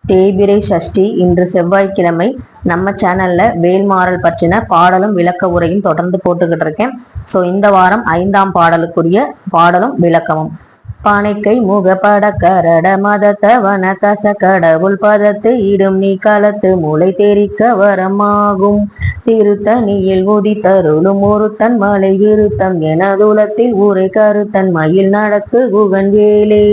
தேய்பிறை சஷ்டி இன்று செவ்வாய்க்கிழமை. நம்ம சேனல்ல வேல்மாறல் பற்றின பாடலும் விளக்க உரையும் தொடர்ந்து போட்டுக்கிட்டு இருக்கேன். ஸோ இந்த வாரம் 5ஆம் பாடலுக்குரிய பாடலும் விளக்கமும். பானைக்கை முகப்பட கரட மதத்தவன கச கடவுள் பதத்து இடும் நீ காலத்து மூளை தெரிக்க வரமாகும் திருத்தணியில் உதித்தருளும் ஒருத்தன் மலை விருத்தம் எனதுலத்தில் ஊரை கருத்தன் மயில் நடக்கு குகன் வேலே.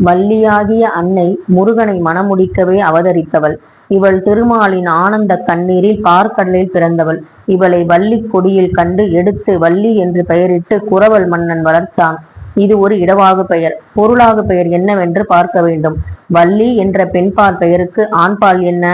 வள்ளியாகிய அன்னை முருகனை மணமுடிக்கவே அவதரித்தவள். இவள் திருமாலின் ஆனந்த கண்ணீரில் பார்க்கடலில் பிறந்தவள். இவளை வள்ளி கொடியில் கண்டு எடுத்து வள்ளி என்று பெயரிட்டு குறவல் மன்னன் வளர்த்தான். இது ஒரு இடவாகு பெயர். பொருளாகு பெயர் என்னவென்று பார்க்க வேண்டும். வள்ளி என்ற பெண்பால் பெயருக்கு ஆண்பால் என்ன?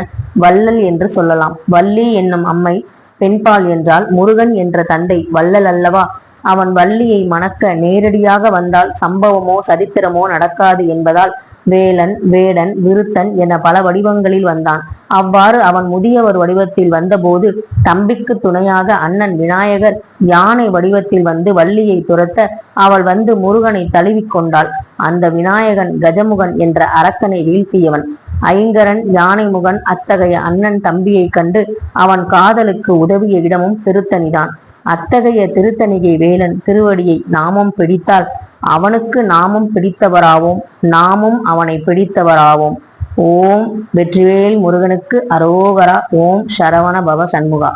வள்ளல் என்று சொல்லலாம். வள்ளி என்னும் அம்மை பெண்பால் என்றால் முருகன் என்ற தந்தை வள்ளல் அல்லவா? அவன் வள்ளியை மணக்க நேரடியாக வந்தால் சம்பவமோ சரித்திரமோ நடக்காது என்பதால் வேலன், வேடன், விருத்தன் என பல வடிவங்களில் வந்தான். அவ்வாறு அவன் முதியவர் வடிவத்தில் வந்தபோது தம்பிக்கு துணையாக அண்ணன் விநாயகர் யானை வடிவத்தில் வந்து வள்ளியை துரத்த அவள் வந்து முருகனை தழுவிக்கொண்டாள். அந்த விநாயகன் கஜமுகன் என்ற அரக்கனை வீழ்த்தியவன். ஐங்கரன், யானைமுகன் அத்தகைய அண்ணன் தம்பியை கண்டு அவன் காதலுக்கு உதவிய இடமும் திருத்தணிதான். அத்தகைய திருத்தணிகை வேலன் திருவடியை நாமும் பிடித்தால் அவனுக்கு நாமும் பிடித்தவராவோம், நாமும் அவனை பிடித்தவராவோம். ஓம் வெற்றிவேல் முருகனுக்கு அரோகரா. ஓம் சரவண பவ சண்முகா.